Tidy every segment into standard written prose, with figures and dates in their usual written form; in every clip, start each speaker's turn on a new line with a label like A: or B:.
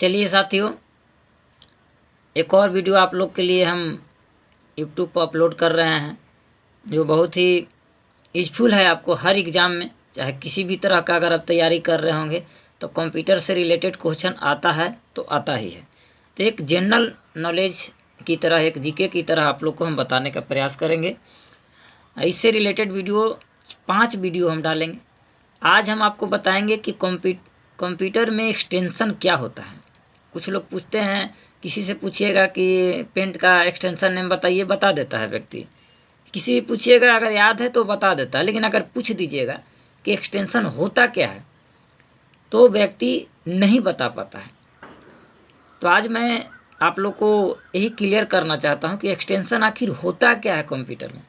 A: चलिए साथियों, एक और वीडियो आप लोग के लिए हम यूट्यूब पर अपलोड कर रहे हैं जो बहुत ही यूजफुल है आपको हर एग्ज़ाम में। चाहे किसी भी तरह का अगर आप तैयारी कर रहे होंगे तो कंप्यूटर से रिलेटेड क्वेश्चन आता है तो आता ही है। तो एक जनरल नॉलेज की तरह, एक जीके की तरह आप लोग को हम बताने का प्रयास करेंगे। इससे रिलेटेड वीडियो 5 वीडियो हम डालेंगे। आज हम आपको बताएंगे कि कंप्यूटर में एक्सटेंशन क्या होता है। कुछ लोग पूछते हैं, किसी से पूछिएगा कि पेंट का एक्सटेंशन नेम बताइए, बता देता है व्यक्ति। किसी भी पूछिएगा अगर याद है तो बता देता है, लेकिन अगर पूछ दीजिएगा कि एक्सटेंशन होता क्या है तो व्यक्ति नहीं बता पाता है। तो आज मैं आप लोग को यही क्लियर करना चाहता हूँ कि एक्सटेंशन आखिर होता क्या है कंप्यूटर में।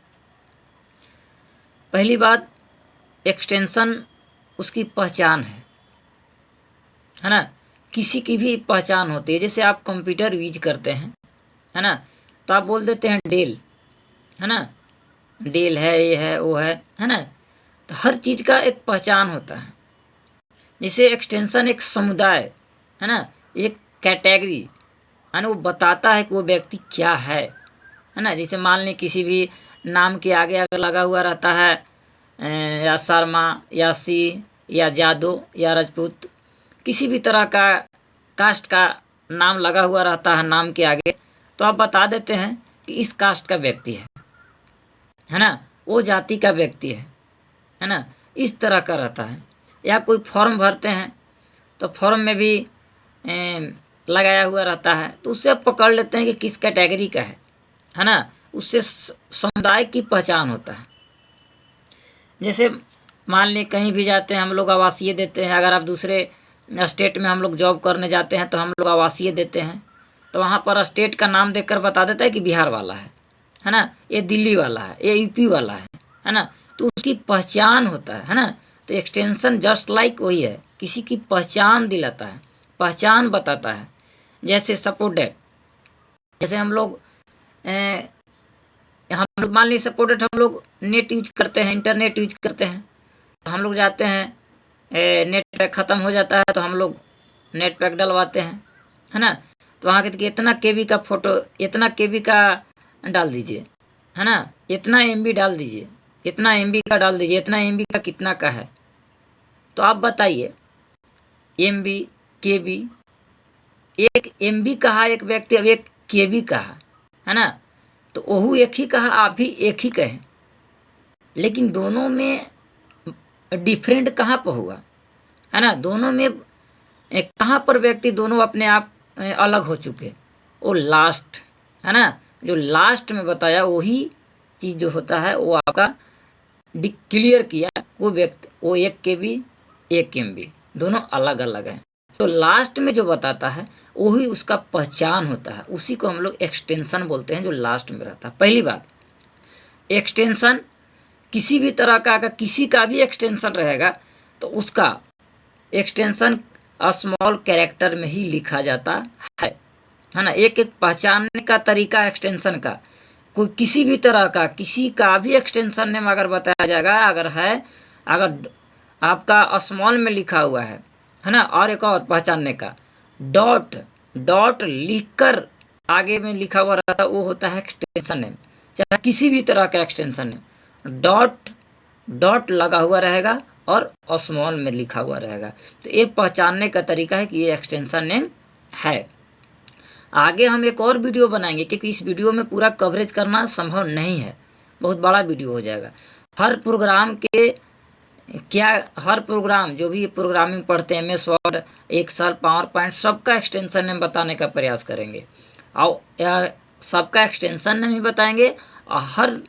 A: पहली बात, एक्सटेंशन उसकी पहचान है ना। किसी की भी पहचान होती है। जैसे आप कंप्यूटर यूज करते हैं, है ना, तो आप बोल देते हैं डेल, है ना, डेल है, ये है, वो है ना। तो हर चीज़ का एक पहचान होता है। जैसे एक्सटेंशन एक समुदाय, है ना, एक कैटेगरी, है ना, वो बताता है कि वो व्यक्ति क्या है ना। जैसे मान लें किसी भी नाम के आगे अगर लगा हुआ रहता है या शर्मा या सी या जादव या राजपूत, किसी भी तरह का कास्ट का नाम लगा हुआ रहता है नाम के आगे, तो आप बता देते हैं कि इस कास्ट का व्यक्ति है ना, वो जाति का व्यक्ति है ना। इस तरह का रहता है। या कोई फॉर्म भरते हैं तो फॉर्म में भी लगाया हुआ रहता है, तो उससे आप पकड़ लेते हैं कि किस कैटेगरी का है ना। उससे समुदाय की पहचान होता है। जैसे मान लें कहीं भी जाते हैं हम लोग आवासीय देते हैं। अगर आप दूसरे स्टेट में हम लोग जॉब करने जाते हैं तो हम लोग आवासीय देते हैं, तो वहाँ पर स्टेट का नाम देखकर बता देता है कि बिहार वाला है ना, ये दिल्ली वाला है, ये यूपी वाला है ना। तो उसकी पहचान होता है ना। तो एक्सटेंशन जस्ट लाइक वही है, किसी की पहचान दिलाता है, पहचान बताता है। जैसे सपोर्टेड, जैसे हम लोग मान लीजिए सपोर्टेड हम लोग नेट यूज करते हैं, इंटरनेट यूज करते हैं, तो हम लोग जाते हैं, नेट पैक ख़त्म हो जाता है तो हम लोग नेट पैक डलवाते हैं, है ना। तो वहाँ कहते कि इतना केबी का फ़ोटो, इतना केबी का डाल दीजिए, है ना, इतना एमबी डाल दीजिए, इतना एमबी का डाल दीजिए, इतना एमबी का कितना का है। तो आप बताइए, एमबी केबी, एक एमबी कहा एक व्यक्ति, अब एक केबी कहा, है ना। तो वह एक ही कहा, आप भी एक ही कहें, लेकिन दोनों में डिफरेंट कहाँ पर हुआ, है ना। दोनों में कहाँ पर व्यक्ति दोनों अपने आप अलग हो चुके, वो लास्ट, है ना। जो लास्ट में बताया वही चीज़ जो होता है वो आपका क्लियर किया, वो व्यक्ति, वो एक केबी एक एमबी दोनों अलग अलग हैं। तो लास्ट में जो बताता है वही उसका पहचान होता है, उसी को हम लोग एक्सटेंशन बोलते हैं, जो लास्ट में रहता है। पहली बात, एक्सटेंशन किसी भी तरह का, अगर किसी का भी एक्सटेंशन रहेगा तो उसका एक्सटेंशन स्मॉल कैरेक्टर में ही लिखा जाता है ना। एक एक पहचानने का तरीका एक्सटेंशन का, कोई किसी भी तरह का किसी का भी एक्सटेंशन नेम अगर बताया जाएगा, अगर आपका स्मॉल में लिखा हुआ है ना। और एक और पहचानने का, डॉट लिखकर आगे में लिखा हुआ रहता है, वो होता है एक्सटेंशन नेम। चाहे किसी भी तरह का एक्सटेंशन नेम, डॉट लगा हुआ रहेगा और स्मॉल में लिखा हुआ रहेगा। तो ये पहचानने का तरीका है कि ये एक्सटेंशन नेम है। आगे हम एक और वीडियो बनाएंगे, क्योंकि इस वीडियो में पूरा कवरेज करना संभव नहीं है, बहुत बड़ा वीडियो हो जाएगा। हर प्रोग्राम जो भी प्रोग्रामिंग पढ़ते हैं, MS word, excel, power point, सबका एक्सटेंशन नेम बताने का प्रयास करेंगे। और सबका एक्सटेंशन नेम ही बताएंगे, और हर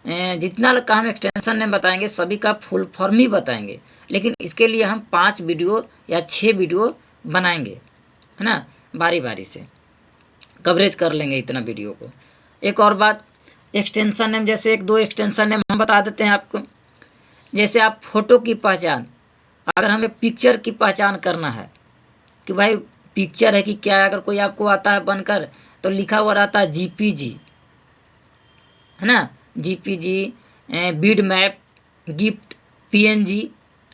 A: जितना का हम एक्सटेंशन नेम बताएंगे सभी का फुल फॉर्म ही बताएंगे। लेकिन इसके लिए हम 5 वीडियो या 6 वीडियो बनाएंगे, है ना, बारी बारी से कवरेज कर लेंगे इतना वीडियो को। एक और बात, एक्सटेंशन नेम, जैसे 1-2 एक्सटेंशन नेम हम बता देते हैं आपको। जैसे आप फोटो की पहचान, अगर हमें पिक्चर की पहचान करना है कि भाई पिक्चर है कि क्या है, अगर कोई आपको आता है बनकर तो लिखा हुआ रहता है JPG, है ना, JPG, bid map, gift, PNG,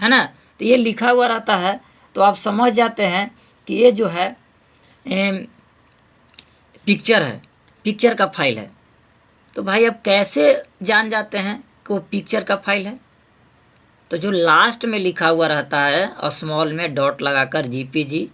A: है ना। तो ये लिखा हुआ रहता है, तो आप समझ जाते हैं कि ये जो है पिक्चर है, पिक्चर का फाइल है। तो भाई अब कैसे जान जाते हैं कि वो पिक्चर का फाइल है? तो जो लास्ट में लिखा हुआ रहता है स्मॉल में डॉट लगाकर जेपीजी,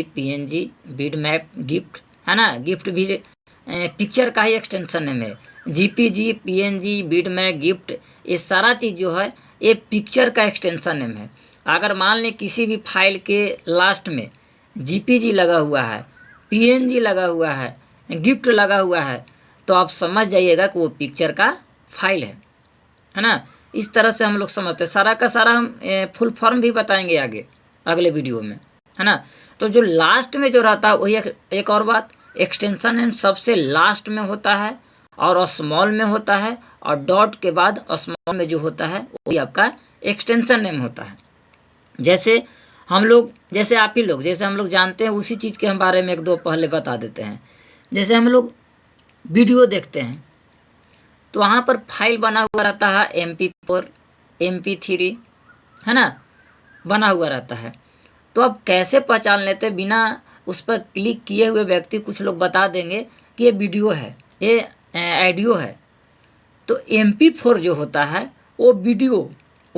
A: पीएनजी, बिटमैप, गिफ्ट, है ना, गिफ्ट भी पिक्चर का ही एक्सटेंशन नेम है। जेपीजी, पीएनजी, बिटमैप, गिफ्ट, ये सारा चीज़ जो है ये पिक्चर का एक्सटेंशन नेम है। अगर मान लें किसी भी फाइल के लास्ट में जेपीजी लगा हुआ है, पीएनजी लगा हुआ है, गिफ्ट लगा हुआ है, तो आप समझ जाइएगा कि वो पिक्चर का फाइल है ना। इस तरह से हम लोग समझते हैं। सारा का सारा हम फुल फॉर्म भी बताएंगे आगे अगले वीडियो में, है ना। तो जो लास्ट में जो रहता है वही एक और बात, एक्सटेंशन नेम सबसे लास्ट में होता है और स्मॉल में होता है, और डॉट के बाद स्मॉल में जो होता है वही आपका एक्सटेंशन नेम होता है। जैसे हम लोग, जैसे आप ही लोग, जैसे हम लोग जानते हैं उसी चीज़ के हम बारे में एक दो पहले बता देते हैं। जैसे हम लोग वीडियो देखते हैं तो वहाँ पर फाइल बना हुआ रहता है MP4, MP3, है ना, बना हुआ रहता है। तो अब कैसे पहचान लेते हैं? बिना उस पर क्लिक किए हुए व्यक्ति कुछ लोग बता देंगे कि ये वीडियो है, ये ऑडियो है। तो MP4 जो होता है वो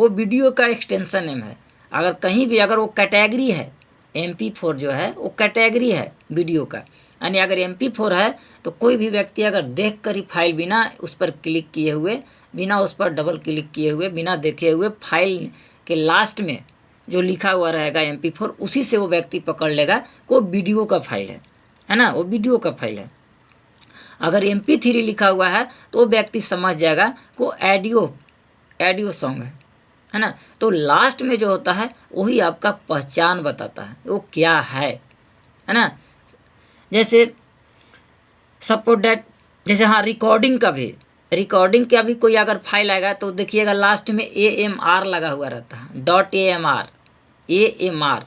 A: वीडियो का एक्सटेंशन नेम है। अगर कहीं भी अगर वो कैटेगरी है, MP4 जो है वो कैटेगरी है वीडियो का, यानी अगर MP4 है तो कोई भी व्यक्ति अगर देख कर ही फाइल बिना उस पर क्लिक किए हुए, बिना उस पर डबल क्लिक किए हुए, बिना देखे हुए फाइल के लास्ट में जो लिखा हुआ रहेगा MP4, उसी से वो व्यक्ति पकड़ लेगा कि वो वीडियो का फाइल है ना, वो वीडियो का फाइल है। अगर MP3 लिखा हुआ है तो वो व्यक्ति समझ जाएगा कि वो ऑडियो सॉन्ग है ना। तो लास्ट में जो होता है वही आपका पहचान बताता है वो क्या है ना। जैसे सपोज डैट, जैसे हाँ रिकॉर्डिंग का भी कोई अगर फाइल आएगा तो देखिएगा लास्ट में AMR लगा हुआ रहता है, .AMR,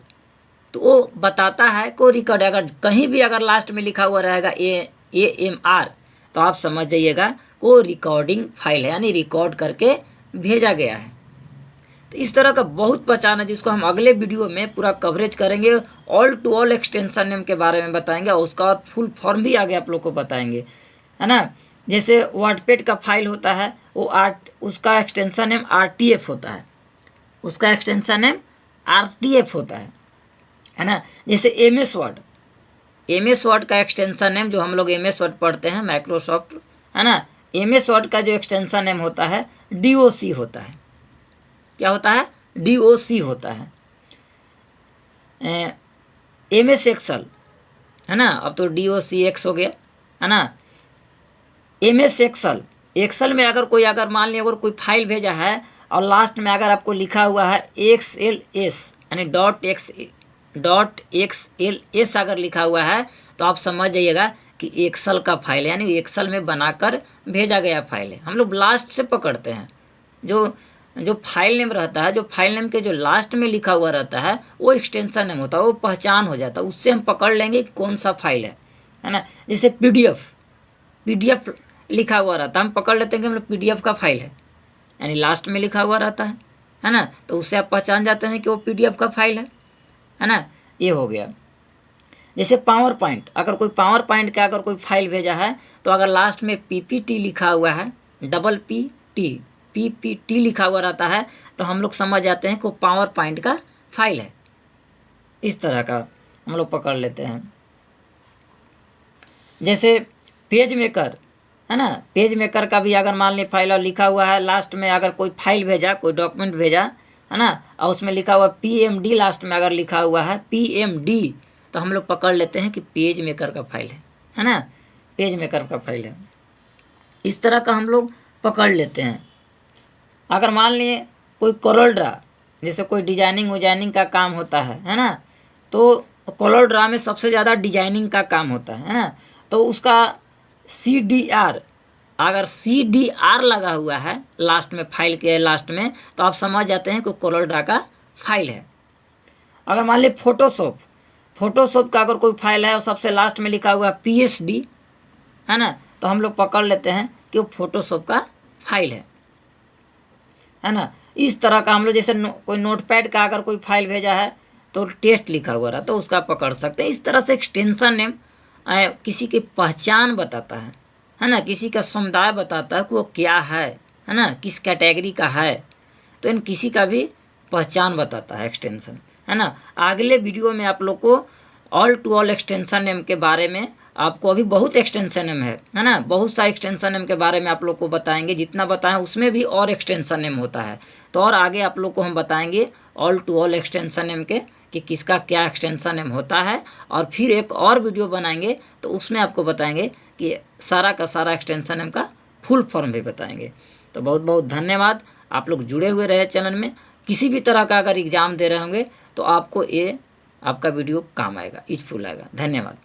A: तो वो बताता है को रिकॉर्ड। अगर कहीं भी अगर लास्ट में लिखा हुआ रहेगा AMR तो आप समझ जाइएगा को रिकॉर्डिंग फाइल है, यानी रिकॉर्ड करके भेजा गया है। तो इस तरह का बहुत पहचान है जिसको हम अगले वीडियो में पूरा कवरेज करेंगे। All to all extension name के बारे में बताएंगे और उसका और फुल फॉर्म भी आगे आप लोग को बताएंगे, है ना। जैसे वर्डपैड का फाइल होता है वो उसका एक्सटेंशन नेम RTF होता है, उसका एक्सटेंशन नेम RTF होता है ना। जैसे MS वर्ड का एक्सटेंशन नेम, जो हम लोग MS वर्ड पढ़ते हैं माइक्रोसॉफ्ट, है ना, MS वर्ड का जो एक्सटेंशन नेम होता है DOC होता है। क्या होता है? DOC होता है। MS एक्सेल, है ना, अब तो DOCX हो गया, है ना। MS एक्सेल में अगर मान लिया अगर कोई फाइल भेजा है और लास्ट में अगर आपको लिखा हुआ है XLS, यानी .XLS अगर लिखा हुआ है तो आप समझ जाइएगा कि एक्सेल का फाइल है, यानी एक्सेल में बनाकर भेजा गया फाइल है। हम लोग लास्ट से पकड़ते हैं, जो फाइल नेम रहता है, जो फाइल नेम के जो लास्ट में लिखा हुआ रहता है वो एक्सटेंशन नेम होता है, वो पहचान हो जाता है, उससे हम पकड़ लेंगे कि कौन सा फाइल है ना। जैसे PDF लिखा हुआ रहता है, हम पकड़ लेते हैं कि मतलब PDF का फाइल है, यानी लास्ट में लिखा हुआ रहता है ना, तो उससे आप पहचान जाते हैं कि वो PDF का फाइल है ना। ये हो गया। जैसे पावर पॉइंट, अगर कोई पावर पॉइंट का अगर कोई फाइल भेजा है तो अगर लास्ट में PPT लिखा हुआ है, PPT लिखा हुआ रहता है तो हम लोग समझ जाते हैं कि वो पावर पॉइंट का फाइल है। इस तरह का हम लोग पकड़ लेते हैं। जैसे पेज मेकर, है ना, पेज मेकर का भी अगर मान ली फाइल और लिखा हुआ है लास्ट में, अगर कोई फाइल भेजा, कोई डॉक्यूमेंट भेजा, है ना, और उसमें लिखा हुआ PMD, लास्ट में अगर लिखा हुआ है PMD, तो हम लोग पकड़ लेते हैं कि पेज मेकर का फाइल है ना, पेज मेकर का फाइल है। इस तरह का हम लोग पकड़ लेते हैं। अगर मान लिए कोई कोरल जैसे कोई डिजाइनिंग का काम होता है ना, तो कोरल में सबसे ज़्यादा डिजाइनिंग का काम होता है ना, तो उसका CDR, अगर CDR लगा हुआ है लास्ट में, फाइल के लास्ट में, तो आप समझ जाते हैं कि कोरल का फाइल है। अगर मान लीजिए फोटोशॉप का अगर कोई फाइल है और सबसे लास्ट में लिखा हुआ है PSD, है ना, तो हम लोग पकड़ लेते हैं कि वो फोटोशॉप का फाइल है ना। इस तरह का हम लोग जैसे कोई नोटपैड का अगर कोई फाइल भेजा है तो टेस्ट लिखा हुआ रहा तो उसका पकड़ सकते हैं। इस तरह से एक्सटेंशन नेम किसी की पहचान बताता है ना, किसी का समुदाय बताता है कि वो क्या है ना, किस कैटेगरी का है। तो इन किसी का भी पहचान बताता है एक्सटेंशन, है ना। अगले वीडियो में आप लोग को all to all extension name के बारे में, आपको अभी बहुत एक्सटेंशन नेम है ना, बहुत सा एक्सटेंशन नेम के बारे में आप लोग को बताएंगे। जितना बताएं उसमें भी और एक्सटेंशन नेम होता है। तो और आगे आप लोग को हम बताएंगे all to all extension name के कि किसका क्या एक्सटेंशन नेम होता है। और फिर एक और वीडियो बनाएंगे तो उसमें आपको बताएंगे कि सारा का सारा एक्सटेंशन नेम का फुल फॉर्म भी बताएंगे। तो बहुत बहुत धन्यवाद, आप लोग जुड़े हुए रहे चैनल में। किसी भी तरह का अगर एग्ज़ाम दे रहे होंगे तो आपको ये आपका वीडियो काम आएगा, यूजफुल आएगा। धन्यवाद।